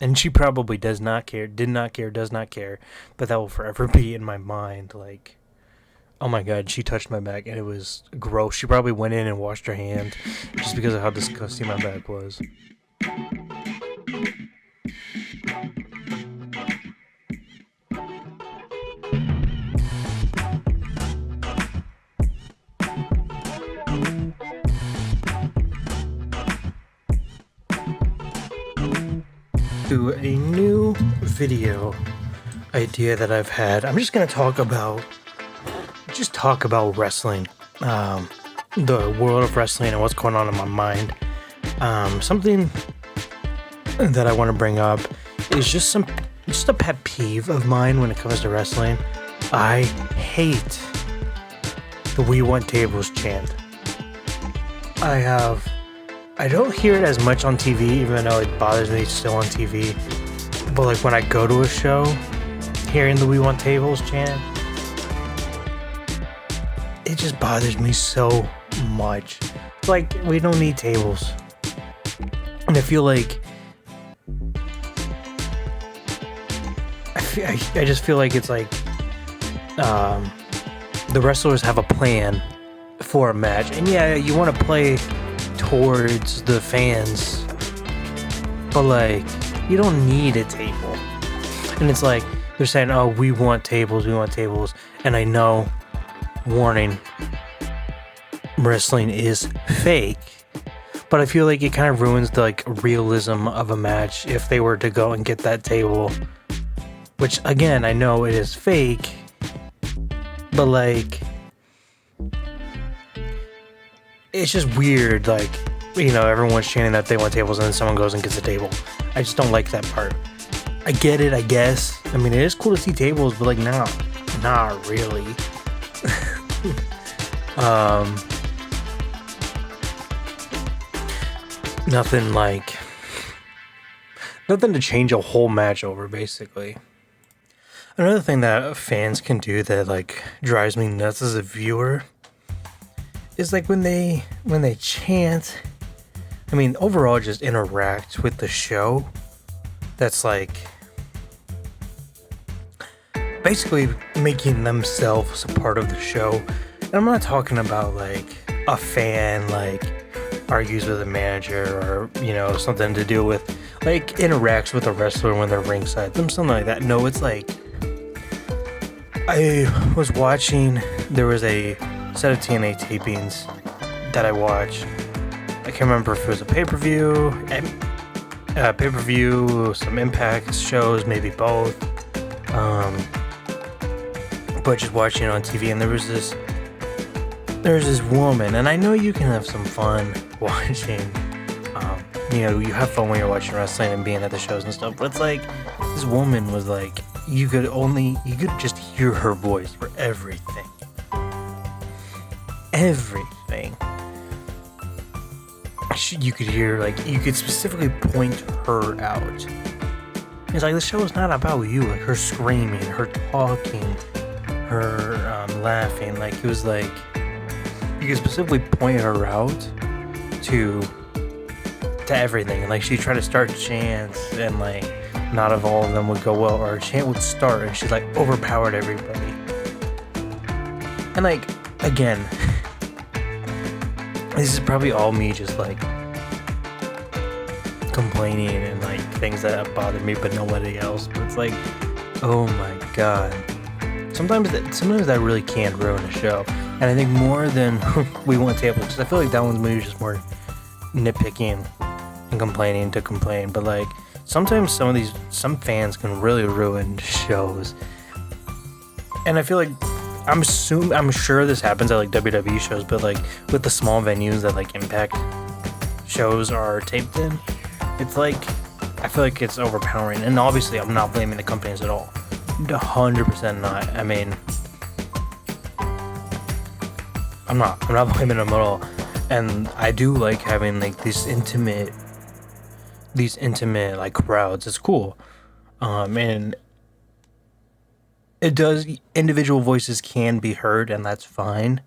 And she probably does not care, did not care, does not care, but that will forever be in my mind. Like, oh my god, she touched my back and it was gross. She probably went in and washed her hand just because of how disgusting my back was. To a new video idea that I've had. I'm just gonna talk about wrestling, the world of wrestling and what's going on in my mind. Something that I want to bring up is just a pet peeve of mine when it comes to wrestling. I hate the "We Want Tables" chant. I don't hear it as much on TV, even though it bothers me still on TV. But like when I go to a show, hearing the "We Want Tables" chant, it just bothers me so much. Like, we don't need tables. And I feel like I just feel like it's like the wrestlers have a plan for a match, and yeah, you want to play towards the fans, but like, you don't need a table. And it's like they're saying, "Oh, we want tables, and I know, warning, wrestling is fake, but I feel like it kind of ruins the like realism of a match if they were to go and get that table, which again, I know it is fake, but like, it's just weird. Like, you know, everyone's chanting that they want tables and then someone goes and gets a table. I just don't like that part. I get it, I guess. I mean, it is cool to see tables, but like, not really. Nothing to change a whole match over, basically. Another thing that fans can do that like drives me nuts as a viewer is like when they chant, I mean, overall just interact with the show. That's like basically making themselves a part of the show. And I'm not talking about like a fan like argues with a manager or, you know, something to do with like interacts with a wrestler when they're ringside, something like that. No, it's like I was watching, there was a set of TNA tapings that I watched. I can't remember if it was a pay-per-view, some Impact shows, maybe both. But just watching it on TV, and there was this woman, and I know you can have some fun watching. You know, you have fun when you're watching wrestling and being at the shows and stuff. But it's like this woman was like, you could just hear her voice for everything. Everything. You could hear, like, you could specifically point her out. It's like, the show is not about you, like, her screaming, her talking, her laughing. Like, it was like, you could specifically point her out to everything. And, like, she'd try to start chants, and, like, not of all of them would go well, or a chant would start, and she, like, overpowered everybody. And, like, again, this is probably all me just like complaining and like things that bother me but nobody else, but it's like, oh my god, sometimes that really can ruin a show. And I think more than We Want Tables, because I feel like that one's maybe just more nitpicking and complaining to complain, but like sometimes some fans can really ruin shows. And I feel like I'm sure this happens at like WWE shows, but like with the small venues that like Impact shows are taped in, it's like, I feel like it's overpowering. And obviously I'm not blaming the companies at all. 100% not. I mean, I'm not blaming them at all. And I do like having like these intimate like crowds. It's cool. And it does, individual voices can be heard, and that's fine.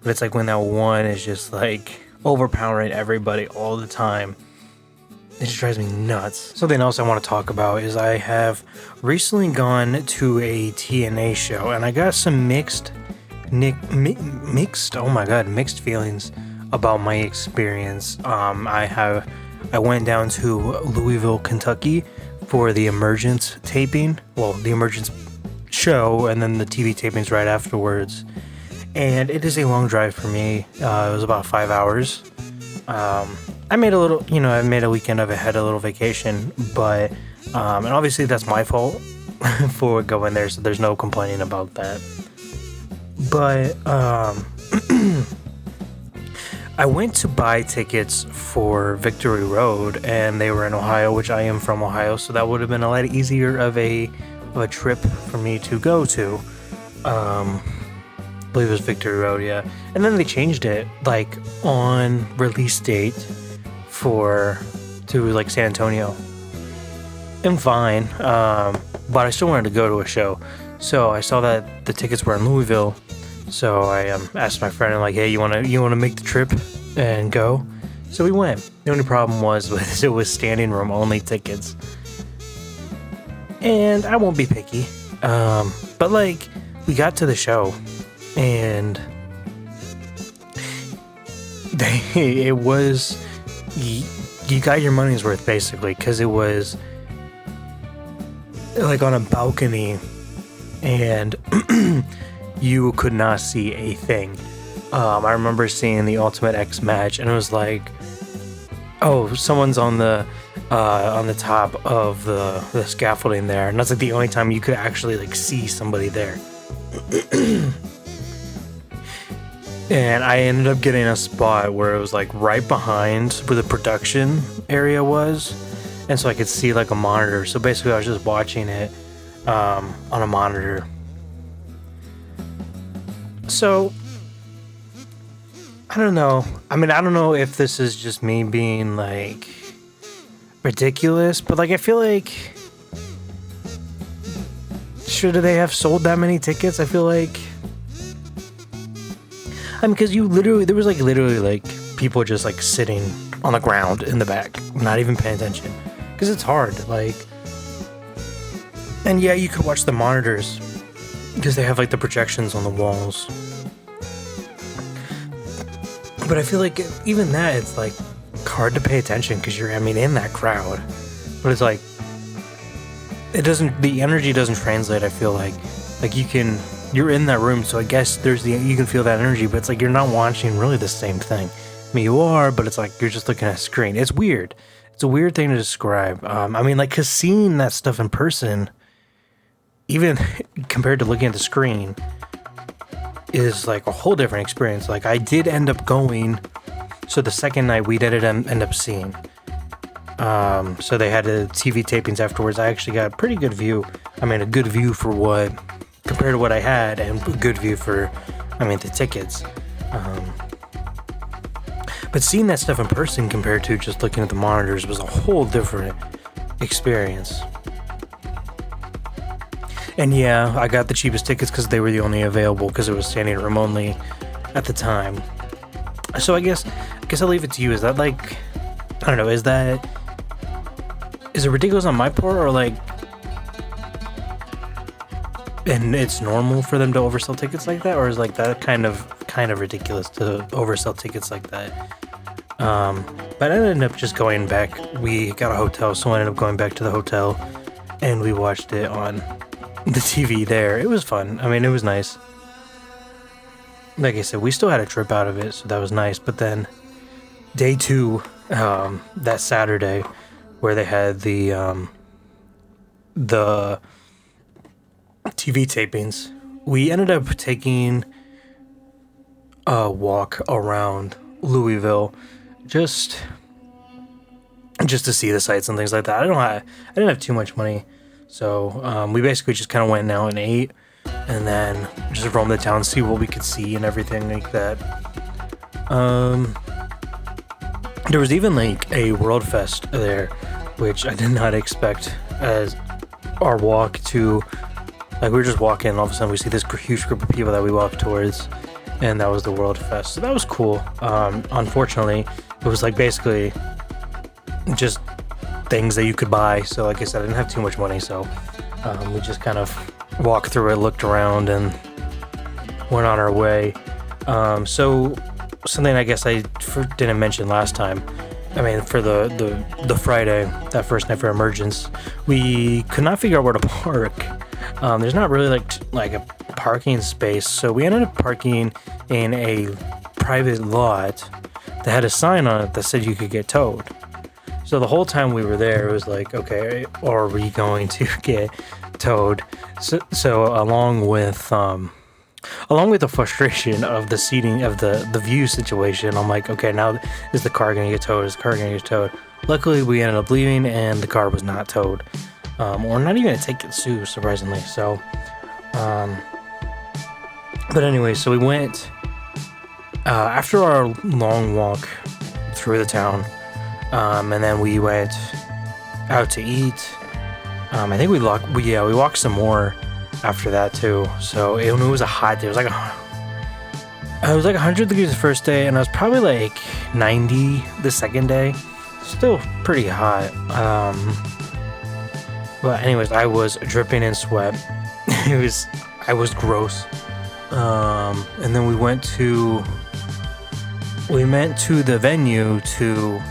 But it's like when that one is just like overpowering everybody all the time. It just drives me nuts. Something else I want to talk about is I have recently gone to a TNA show, and I got some mixed feelings about my experience. I went down to Louisville, Kentucky for the Emergence taping. Well, the Emergence show, and then the TV tapings right afterwards. And it is a long drive for me. It was about 5 hours. I made a weekend of it, had a little vacation, but, and obviously that's my fault for going there, so there's no complaining about that. But, I went to buy tickets for Victory Road, and they were in Ohio, which I am from Ohio, so that would have been a lot easier of a trip for me to go to. I believe it was Victory Road, yeah. And then they changed it, like, on release date to like San Antonio. And fine, but I still wanted to go to a show. So I saw that the tickets were in Louisville. So I asked my friend, like, hey, you wanna make the trip and go? So we went. The only problem was it was standing room only tickets. And I won't be picky. But like, we got to the show and it was, you got your money's worth basically, because it was like on a balcony and you could not see a thing. I remember seeing the Ultimate X match and it was like, oh, someone's on the top of the scaffolding there, and that's like the only time you could actually like see somebody there. And I ended up getting a spot where it was like right behind where the production area was, and so I could see like a monitor. So basically I was just watching it on a monitor. So I don't know. I mean, I don't know if this is just me being like ridiculous, but like I feel like, should they have sold that many tickets? I feel like, I mean, because there was literally people just like sitting on the ground in the back, not even paying attention, because it's hard, like, and yeah, you could watch the monitors because they have like the projections on the walls, but I feel like even that, it's like hard to pay attention because you're, in that crowd, but it's like, the energy doesn't translate. I feel like you're in that room, so I guess you can feel that energy, but it's like you're not watching really the same thing. I mean, you are, but it's like you're just looking at a screen. It's weird. It's a weird thing to describe. Because seeing that stuff in person, even compared to looking at the screen, is like a whole different experience. Like, I did end up going, so the second night we did end up seeing. So they had the TV tapings afterwards. I actually got a pretty good view. A good view for what, compared to what I had, and a good view for, the tickets. But seeing that stuff in person compared to just looking at the monitors was a whole different experience. And yeah, I got the cheapest tickets because they were the only available, because it was standing room only at the time. So I guess I'll leave it to you. Is that like, I don't know, is it ridiculous on my part, or like, and it's normal for them to oversell tickets like that, or is like that kind of ridiculous to oversell tickets like that? But I ended up just going back. We got a hotel, so I ended up going back to the hotel, and we watched it on the TV there. It was fun. It was nice. Like I said, we still had a trip out of it, so that was nice. But then day 2, that Saturday, where they had the TV tapings, we ended up taking a walk around Louisville, just to see the sights and things like that. I didn't have too much money, so we basically just kind of went out and ate, and then just roamed the town, see what we could see and everything like that. There was even like a World Fest there, which I did not expect. As our walk to, like, we were just walking, and all of a sudden we see this huge group of people that we walked towards, and that was the World Fest. So that was cool. Unfortunately, it was like basically just things that you could buy. So like I said, I didn't have too much money, so we just kind of walked through it, looked around, and went on our way. So something I guess I didn't mention last time. I mean, for the Friday, that first night for Emergence, we could not figure out where to park. There's not really like a parking space, so we ended up parking in a private lot that had a sign on it that said you could get towed. So the whole time we were there, it was like, okay, are we going to get towed? So along with the frustration of the seating of the view situation, I'm like, okay, now is the car gonna get towed? Is the car gonna get towed? Luckily, we ended up leaving, and the car was not towed, or not even a ticket too, surprisingly. So, but anyway, so we went after our long walk through the town, and then we went out to eat. I think we walked some more after that too. So it was a hot day. It was like 100 degrees the first day, and it was probably like 90 the second day. Still pretty hot. But anyways, I was dripping in sweat. I was gross. And then we went to the venue to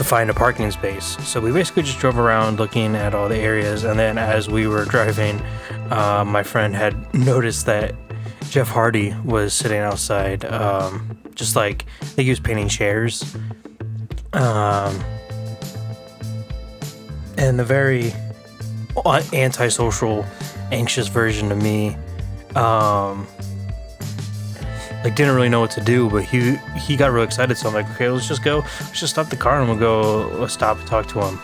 find a parking space. So we basically just drove around looking at all the areas, and then as we were driving, my friend had noticed that Jeff Hardy was sitting outside, just like, I think he was painting chairs. And the very antisocial, anxious version of me, didn't really know what to do, but he got really excited, so I'm like, okay, let's just stop the car and let's stop and talk to him.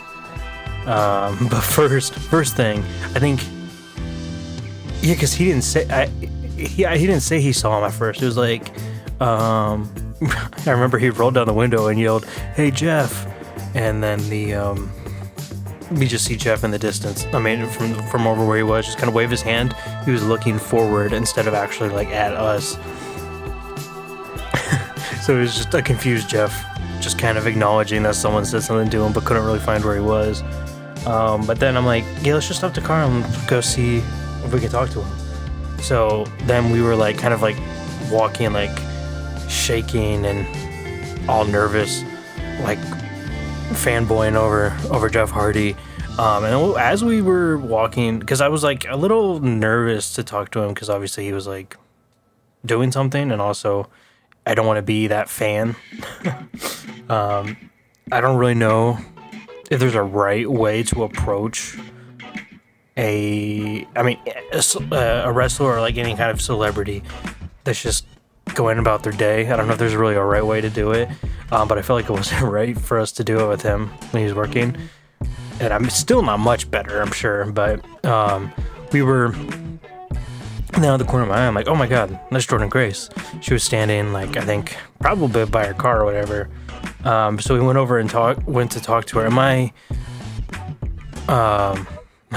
But first thing, I think, yeah, because he didn't say he saw him at first. It was like, I remember he rolled down the window and yelled, "Hey, Jeff," and then we just see Jeff in the distance. I mean, from over where he was, just kind of wave his hand. He was looking forward instead of actually like at us. So it was just a confused Jeff, just kind of acknowledging that someone said something to him, but couldn't really find where he was. But then I'm like, yeah, let's just stop the car and go see if we can talk to him. So then we were like, kind of like walking, like shaking and all nervous, like fanboying over Jeff Hardy. And as we were walking, because I was like a little nervous to talk to him, because obviously he was like doing something, and also I don't want to be that fan. I don't really know if there's a right way to approach a wrestler or like any kind of celebrity that's just going about their day. I don't know if there's really a right way to do it, but I felt like it wasn't right for us to do it with him when he was working. And I'm still not much better, I'm sure, but we were now at the corner of my eye. I'm like, oh my god, that's Jordynne Grace. She was standing, like, I think probably by her car or whatever. So we went over and went to talk to her, and my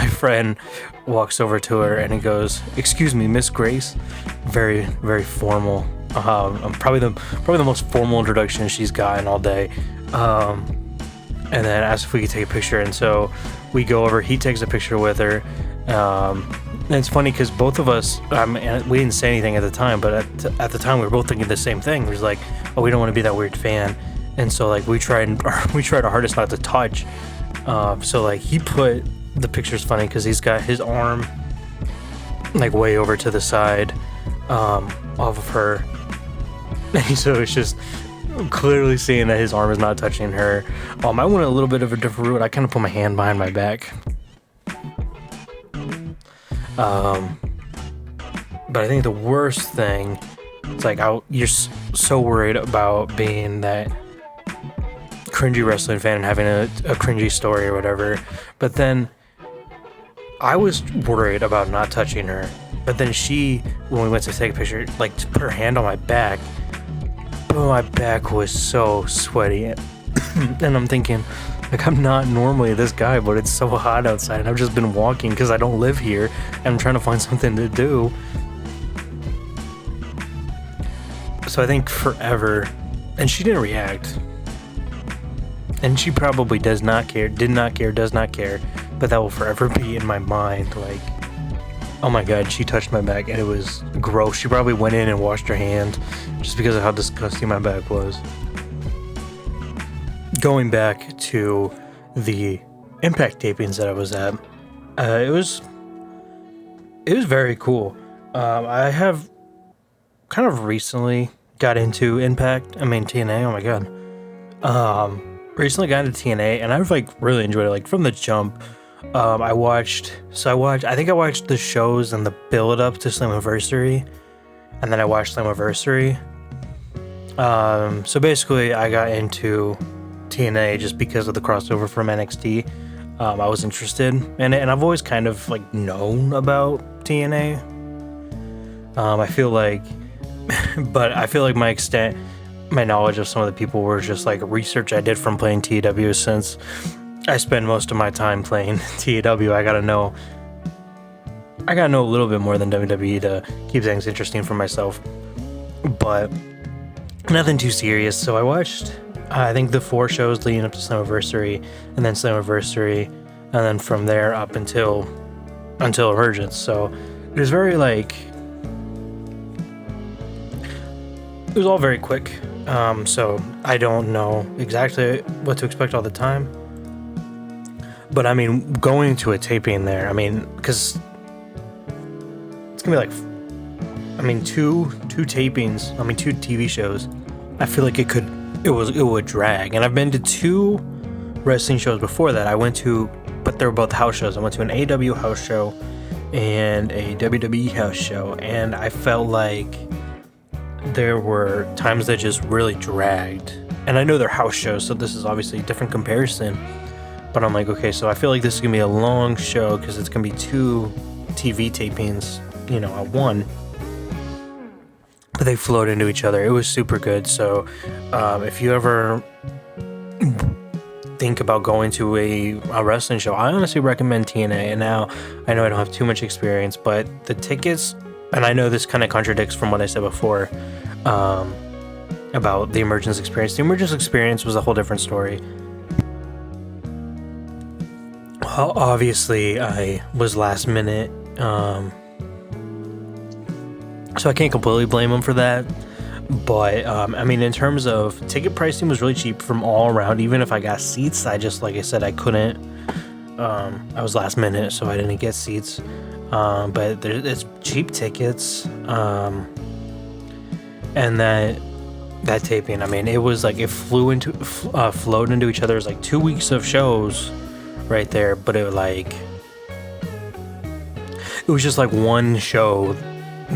friend walks over to her and he goes, "Excuse me, Miss Grace." Very, very formal. Probably the most formal introduction she's gotten all day. And then asked if we could take a picture, and so we go over. He takes a picture with her. And it's funny because both of us, we didn't say anything at the time, but at the time we were both thinking the same thing. We was like, oh, we don't want to be that weird fan, and so like we tried our hardest not to touch. So like he put the picture's funny because he's got his arm like way over to the side off of her, and so it's just clearly seeing that his arm is not touching her. I went a little bit of a different route. I kind of put my hand behind my back. But I think the worst thing, it's like you're so worried about being that cringy wrestling fan and having a cringy story or whatever. But then I was worried about not touching her. But then when we went to take a picture, like to put her hand on my back, but my back was so sweaty. And I'm thinking, like, I'm not normally this guy, but it's so hot outside, and I've just been walking because I don't live here, and I'm trying to find something to do. So I think forever, and she didn't react. and she probably does not care, did not care, does not care, but that will forever be in my mind. Like, oh my god, she touched my back and it was gross. She probably went in and washed her hand just because of how disgusting my back was. Going back to the Impact tapings that I was at, it was very cool. I have kind of recently got into Impact. I mean TNA. Oh my god. Recently got into TNA, and I've like really enjoyed it. Like from the jump, I watched the shows and the build up to Slammiversary, and then I watched Slammiversary. So basically, I got into TNA just because of the crossover from NXT. I was interested in it, and I've always kind of like known about TNA. I feel like my knowledge of some of the people were just like research I did from playing TW. Since I spend most of my time playing TW, I gotta know a little bit more than WWE to keep things interesting for myself, but nothing too serious. So I watched I think the 4 shows leading up to Slammiversary, and then Slammiversary, and then from there up until Emergence. So it was very like, it was all very quick. So I don't know exactly what to expect all the time. But I mean, going to a taping there, I mean, because it's gonna be like, I mean, two tapings, I mean, 2 TV shows. I feel like it would drag. And I've been to 2 wrestling shows before that. But they were both house shows. I went to an AW house show and a WWE house show, and I felt like there were times that just really dragged. And I know they're house shows, so this is obviously a different comparison. But I'm like, okay, so I feel like this is gonna be a long show because it's gonna be 2 TV tapings, at one. But they flowed into each other. It was super good. So if you ever think about going to a wrestling show, I honestly recommend TNA. And now I know I don't have too much experience, but the tickets, and I know this kind of contradicts from what I said before about the Emergence experience. The Emergence experience was a whole different story. Well, obviously, I was last minute, so I can't completely blame them for that. But I mean, in terms of ticket pricing, was really cheap from all around. Even if I got seats, like I said, I couldn't. I was last minute, so I didn't get seats. But it's cheap tickets, and that taping, I mean, it was like it flowed into each other. It was like 2 weeks of shows right there, but it was just like one show,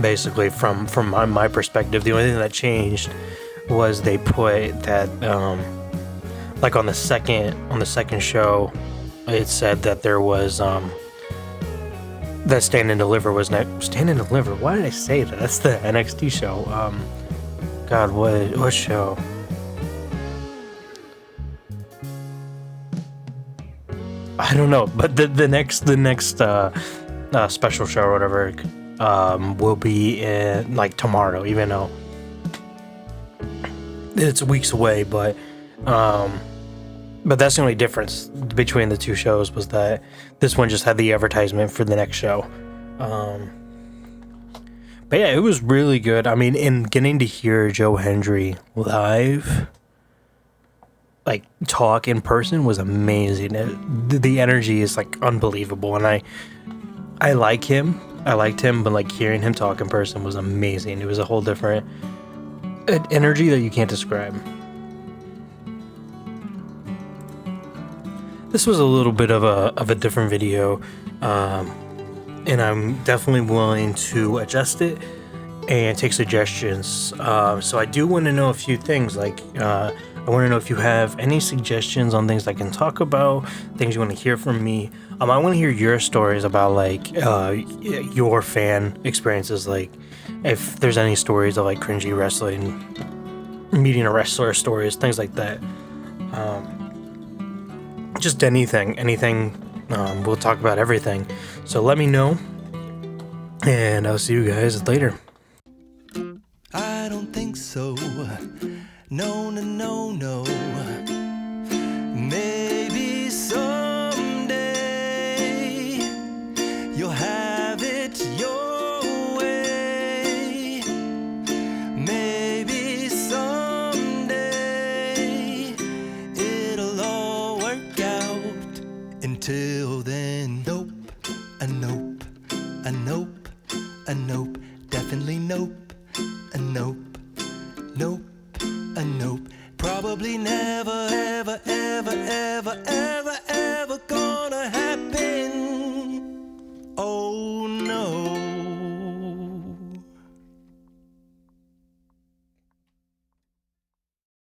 basically. From my perspective, the only thing that changed was they put that like on the second show, it said that there was that Stand and Deliver was next. Stand and Deliver. Why did I say that? That's the NXT show. God, what show? I don't know, but the next special show or whatever will be in like tomorrow, even though it's weeks away. But that's the only difference between the 2 shows, was that this one just had the advertisement for the next show. But yeah, it was really good. I mean, in getting to hear Joe Hendry live, like talk in person, was amazing. The energy is like unbelievable, and I like him. I liked him, but like hearing him talk in person was amazing. It was a whole different energy that you can't describe. This was a little bit of a different video, and I'm definitely willing to adjust it and take suggestions. So I do want to know a few things, like I want to know if you have any suggestions on things I can talk about, things you want to hear from me. I want to hear your stories about like your fan experiences, like if there's any stories of like cringy wrestling, meeting a wrestler stories, things like that. Just anything. We'll talk about everything. So let me know, and I'll see you guys later. I don't think so. No. nope, definitely nope, a nope, nope, a nope. Probably never, ever, ever, ever, ever, ever gonna